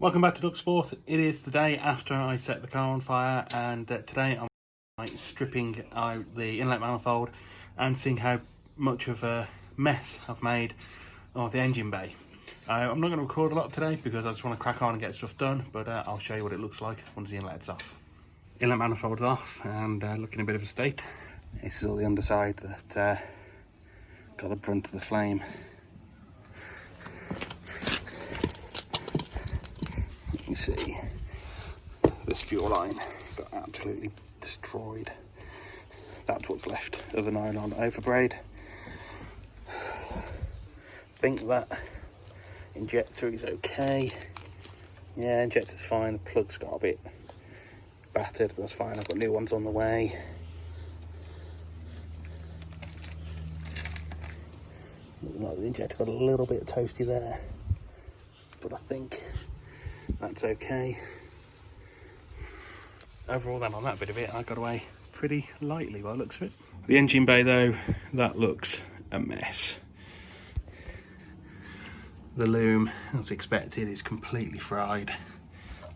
Welcome back to DuckSport. It is the day after I set the car on fire, and today I'm stripping out the inlet manifold and seeing how much of a mess I've made of the engine bay. I'm not going to record a lot today because I just want to crack on and get stuff done, but I'll show you what it looks like once the inlet's off. Inlet manifold's off and looking in a bit of a state. This is all the underside that got the brunt of the flame. You see this fuel line got absolutely destroyed. That's what's left of the nylon overbraid. Think that injector is okay. Yeah, injector's fine. The plug's got a bit battered, but that's fine. I've got new ones on the way. Looks like the injector got a little bit toasty there, but I think that's okay. Overall then, on that bit of it, I got away pretty lightly by the looks of it. The engine bay though, that looks a mess. The loom, as expected, is completely fried.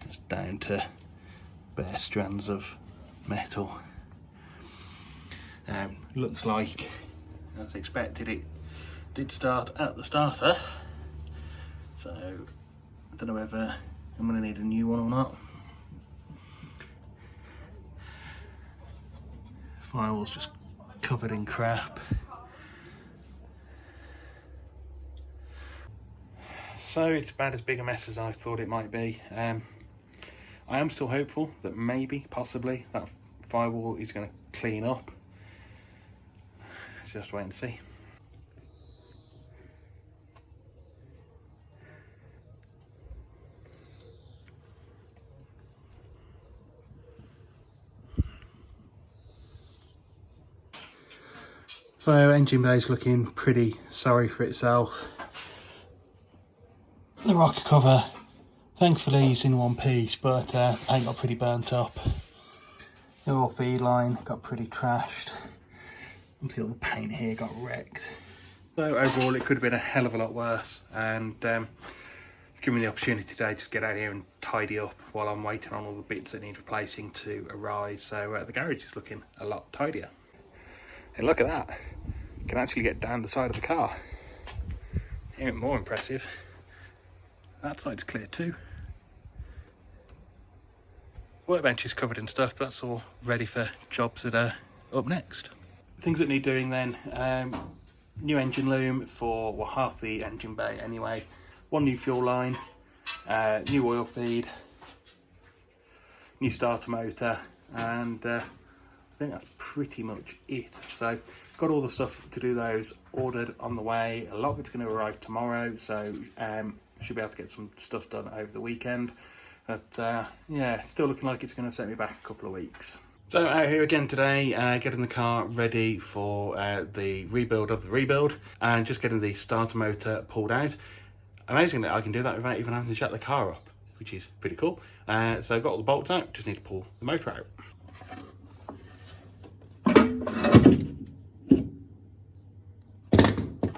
It's down to bare strands of metal. Looks like, as expected, it did start at the starter. So, I don't know whether I'm going to need a new one or not. Firewall's just covered in crap. So it's about as big a mess as I thought it might be. I am still hopeful that maybe, possibly, that firewall is going to clean up. Let's just wait and see. So engine bay's looking pretty sorry for itself. The rocker cover, thankfully, is in one piece, but ain't got pretty burnt up. The oil feed line got pretty trashed. You see all the paint here got wrecked. So overall, it could have been a hell of a lot worse, and give me the opportunity today just get out here and tidy up while I'm waiting on all the bits that need replacing to arrive. So the garage is looking a lot tidier. And look at that, you can actually get down the side of the car. Even more impressive, that side's clear too. Workbench is covered in stuff, that's all ready for jobs that are up next. Things that need doing then, new engine loom for, well, half the engine bay anyway, one new fuel line, new oil feed, new starter motor, and I think that's pretty much it. So got all the stuff to do those ordered on the way. A lot of it's going to arrive tomorrow, so should be able to get some stuff done over the weekend. But yeah, still looking like it's going to set me back a couple of weeks. So out here again today, getting the car ready for the rebuild of the rebuild, and just getting the starter motor pulled out. Amazing that I can do that without even having to shut the car up, which is pretty cool. So I've got all the bolts out, just need to pull the motor out.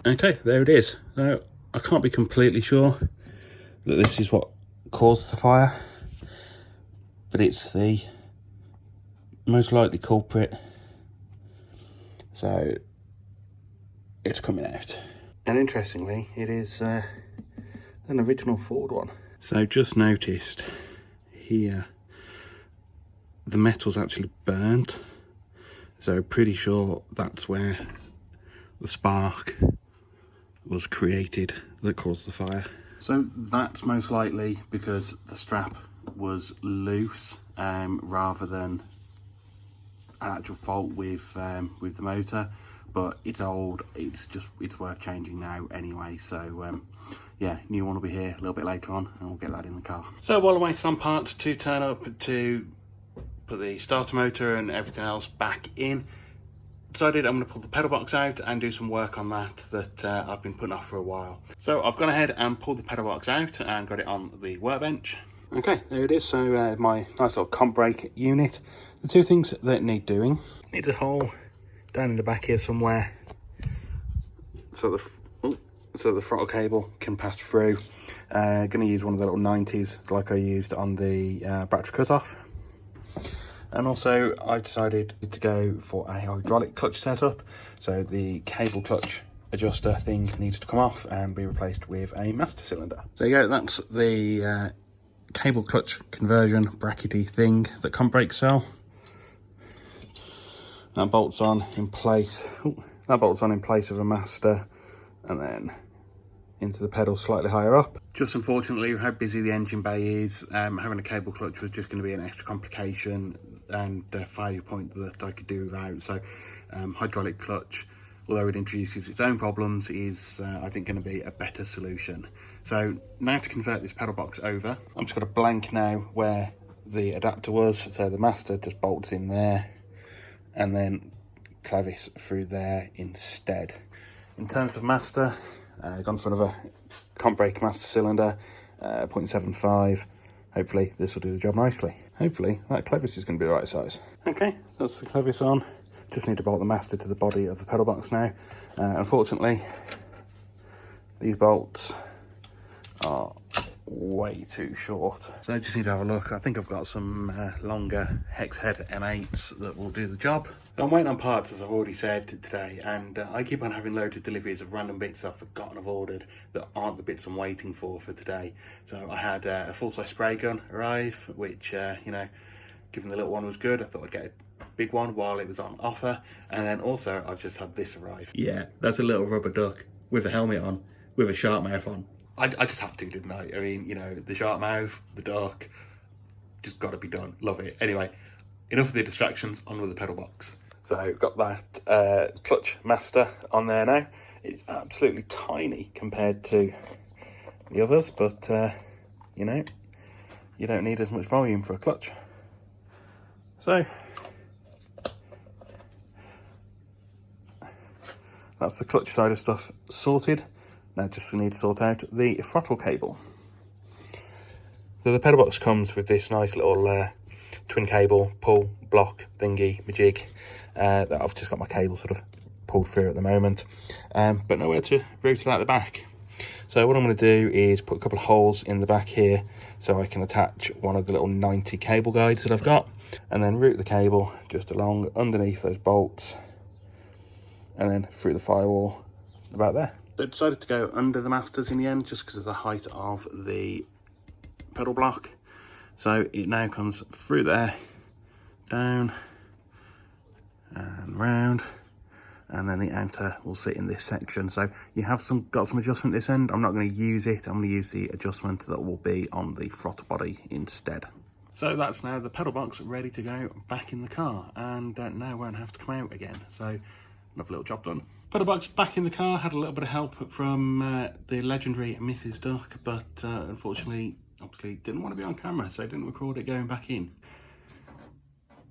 Okay, there it is. Now, I can't be completely sure that this is what caused the fire, but it's the most likely culprit. So it's coming out. And interestingly, it is an original Ford one. So just noticed here, the metal's actually burnt. So pretty sure that's where the spark was created that caused the fire. So that's most likely because the strap was loose rather than an actual fault with the motor, but it's old, it's worth changing now anyway. So yeah, new one will be here a little bit later on and we'll get that in the car. So while I'm waiting on parts to turn up to put the starter motor and everything else back in, decided I'm going to pull the pedal box out and do some work on that I've been putting off for a while. So I've gone ahead and pulled the pedal box out and got it on the workbench. Okay, there it is. So my nice little comp brake unit. The two things that need doing, needs a hole down in the back here somewhere, so so the throttle cable can pass through. Going to use one of the little 90s like I used on the battery cutoff. And also I decided to go for a hydraulic clutch setup, so the cable clutch adjuster thing needs to come off and be replaced with a master cylinder. So there you go, that's the cable clutch conversion brackety thing that come brake cell. That bolts on in place. Ooh, that bolts on in place of a master, and then into the pedal slightly higher up. Just unfortunately, how busy the engine bay is, having a cable clutch was just going to be an extra complication and a failure point that I could do without. So hydraulic clutch, although it introduces its own problems, is I think going to be a better solution. So now to convert this pedal box over, I'm just got a blank now where the adapter was, so the master just bolts in there and then clavis through there instead. In terms of master, gone for another comp brake master cylinder, 0.75. Hopefully this will do the job nicely. Hopefully that clevis is going to be the right size. Okay, that's the clevis on. Just need to bolt the master to the body of the pedal box now. Unfortunately, these bolts are way too short. So I just need to have a look. I think I've got some longer hex head M8s that will do the job. I'm waiting on parts, as I've already said today, and I keep on having loads of deliveries of random bits I've forgotten I've ordered that aren't the bits I'm waiting for today. So I had a full-size spray gun arrive, which, you know, given the little one was good, I thought I'd get a big one while it was on offer. And then also I've just had this arrive. Yeah, that's a little rubber duck with a helmet on, with a shark mouth on. I just had to, didn't I? I mean, you know, the shark mouth, the duck, just got to be done. Love it. Anyway, enough of the distractions, on with the pedal box. So got that clutch master on there now. It's absolutely tiny compared to the others, but you know, you don't need as much volume for a clutch. So that's the clutch side of stuff sorted. Now just we need to sort out the throttle cable. So the pedal box comes with this nice little twin cable pull block thingy majig that I've just got my cable sort of pulled through at the moment, but nowhere to route it out the back. So what I'm going to do is put a couple of holes in the back here so I can attach one of the little 90 cable guides that I've got, and then route the cable just along underneath those bolts and then through the firewall about there. So I decided to go under the masters in the end just because of the height of the pedal block. So it now comes through there, down and round, and then the outer will sit in this section. So you have got some adjustment this end. I'm not going to use it. I'm going to use the adjustment that will be on the throttle body instead. So that's now the pedal box ready to go back in the car, and now won't have to come out again. So another little job done. Pedal box back in the car. Had a little bit of help from the legendary Mrs. Duck, but unfortunately, obviously didn't want to be on camera, so I didn't record it going back in.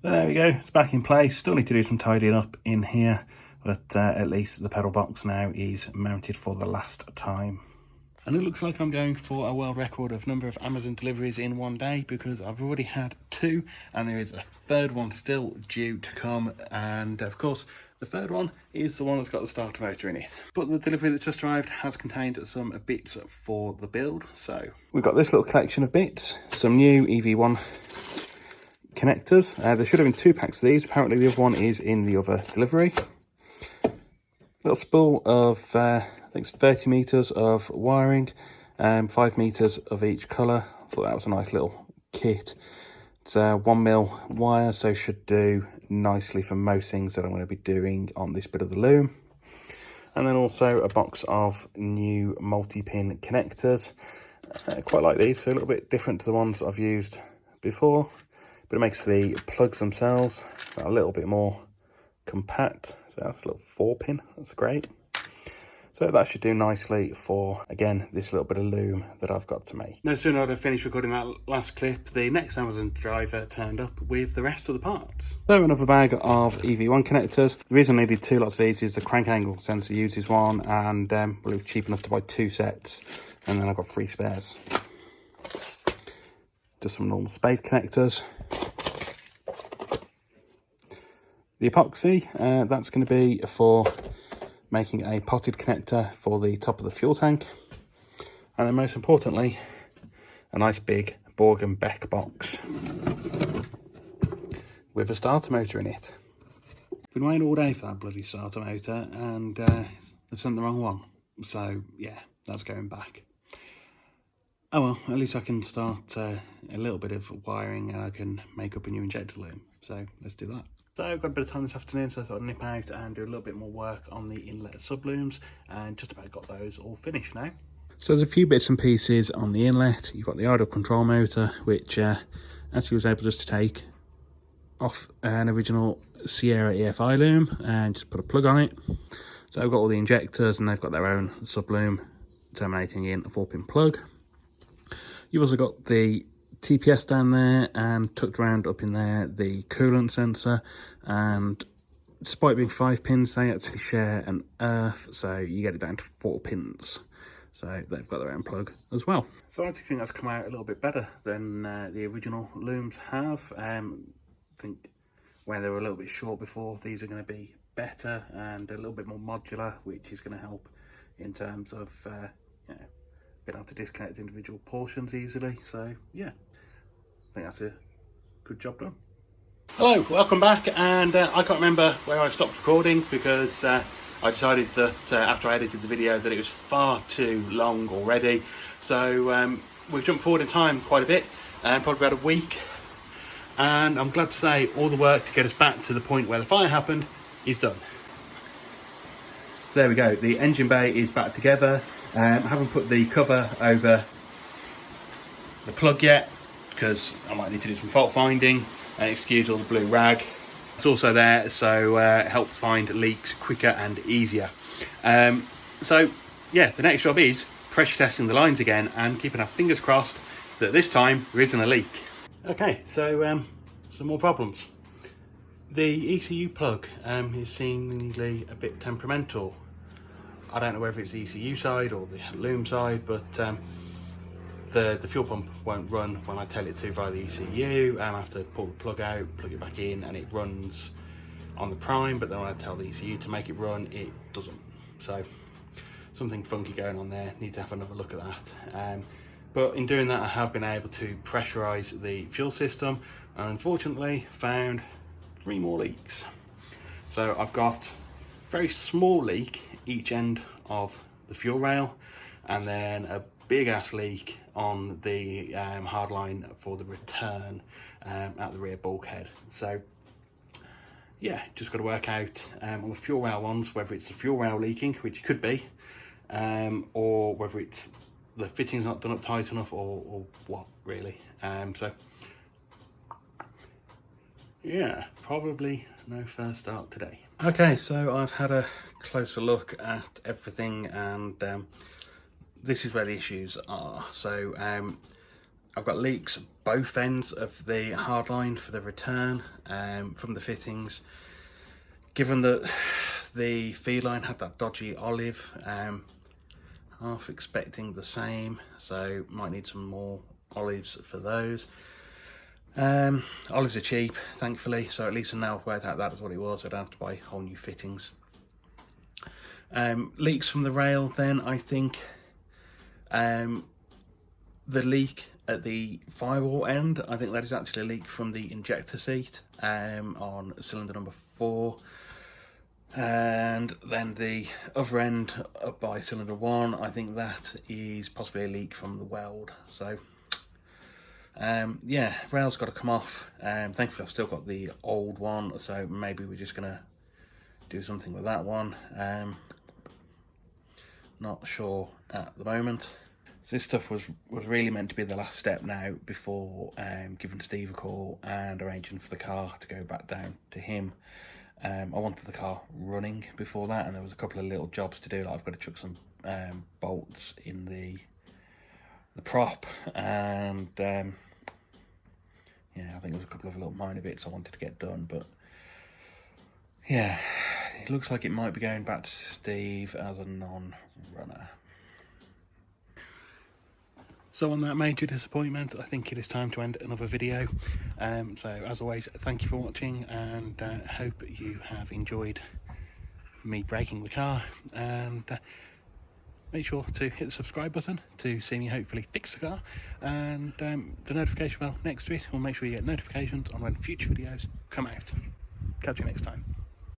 There we go, it's back in place. Still need to do some tidying up in here, but at least the pedal box now is mounted for the last time. And it looks like I'm going for a world record of number of Amazon deliveries in one day, because I've already had 2 and there is a third one still due to come. And of course, the third one is the one that's got the starter motor in it. But the delivery that just arrived has contained some bits for the build. So we've got this little collection of bits, some new EV1 connectors. There should have been 2 packs of these. Apparently the other one is in the other delivery. Little spool of I think it's 30 meters of wiring, 5 meters of each color. I thought that was a nice little kit. It's 1mm wire, so should do nicely for most things that I'm going to be doing on this bit of the loom. And then also a box of new multi-pin connectors. Quite like these, so a little bit different to the ones I've used before, but it makes the plugs themselves a little bit more compact. So that's a little 4-pin, that's great. So that should do nicely for, again, this little bit of loom that I've got to make. No sooner had I finished recording that last clip, the next Amazon driver turned up with the rest of the parts. So another bag of EV1 connectors. The reason I needed 2 lots of these is the crank angle sensor uses one, and well, it was cheap enough to buy 2 sets, and then I got 3 spares. Just some normal spade connectors. The epoxy, that's going to be for making a potted connector for the top of the fuel tank, and then most importantly, a nice big Borg and Beck box with a starter motor in it. Been waiting all day for that bloody starter motor, and they've sent the wrong one, so yeah, that's going back. Oh well, at least I can start a little bit of wiring, and I can make up a new injector loom, so let's do that. So I've got a bit of time this afternoon, so I thought I'd nip out and do a little bit more work on the inlet sublooms, and just about got those all finished now. So there's a few bits and pieces on the inlet. You've got the idle control motor, which actually was able just to take off an original Sierra EFI loom and just put a plug on it. So I've got all the injectors, and they've got their own subloom terminating in a 4-pin plug. You've also got the TPS down there, and tucked around up in there the coolant sensor, and despite being 5 pins, they actually share an earth, so you get it down to 4 pins. So they've got their own plug as well. So I actually think that's come out a little bit better than the original looms have. I think where they were a little bit short before, these are going to be better and a little bit more modular, which is going to help in terms of you know, being able to disconnect individual portions easily. So yeah, I think that's a good job done. Hello, welcome back, and I can't remember where I stopped recording because I decided that after I edited the video that it was far too long already. So we've jumped forward in time quite a bit, probably about a week, and I'm glad to say all the work to get us back to the point where the fire happened is done. So there we go, the engine bay is back together. I haven't put the cover over the plug yet because I might need to do some fault finding, and excuse all the blue rag. It's also there, so it helps find leaks quicker and easier. So yeah, the next job is pressure testing the lines again and keeping our fingers crossed that this time there isn't a leak. Okay, so some more problems. The ECU plug is seemingly a bit temperamental. I don't know whether it's the ECU side or the loom side, but the fuel pump won't run when I tell it to via the ECU. I have to pull the plug out, plug it back in, and it runs on the prime, but then when I tell the ECU to make it run, it doesn't. So something funky going on there, need to have another look at that. But in doing that, I have been able to pressurize the fuel system, and unfortunately found 3 more leaks. So I've got a very small leak each end of the fuel rail, and then a big ass leak on the hard line for the return at the rear bulkhead. So yeah, just got to work out on the fuel rail ones whether it's the fuel rail leaking, which it could be, or whether it's the fitting's not done up tight enough, or what really. So yeah, probably no first start today. Okay, so I've had a closer look at everything, and this is where the issues are. So I've got leaks both ends of the hardline for the return from the fittings. Given that the feed line had that dodgy olive, half expecting the same, so might need some more olives for those. Olives are cheap, thankfully, so at least now I've worked out that's what it was. I don't have to buy whole new fittings. Leaks from the rail then, I think the leak at the firewall end, I think that is actually a leak from the injector seat on cylinder number 4. And then the other end up by cylinder 1, I think that is possibly a leak from the weld. So yeah, rail's got to come off. Thankfully I've still got the old one, so maybe we're just gonna do something with that one. Not sure at the moment. So this stuff was really meant to be the last step now before giving Steve a call and arranging for the car to go back down to him. I wanted the car running before that, and there was a couple of little jobs to do. Like I've got to chuck some bolts in the prop, and yeah, I think there was a couple of little minor bits I wanted to get done, but yeah, it looks like it might be going back to Steve as a non-runner. So on that major disappointment, I think it is time to end another video. So as always, thank you for watching, and hope you have enjoyed me breaking the car, and make sure to hit the subscribe button to see me hopefully fix the car, and the notification bell next to it will make sure you get notifications on when future videos come out. Catch you next time.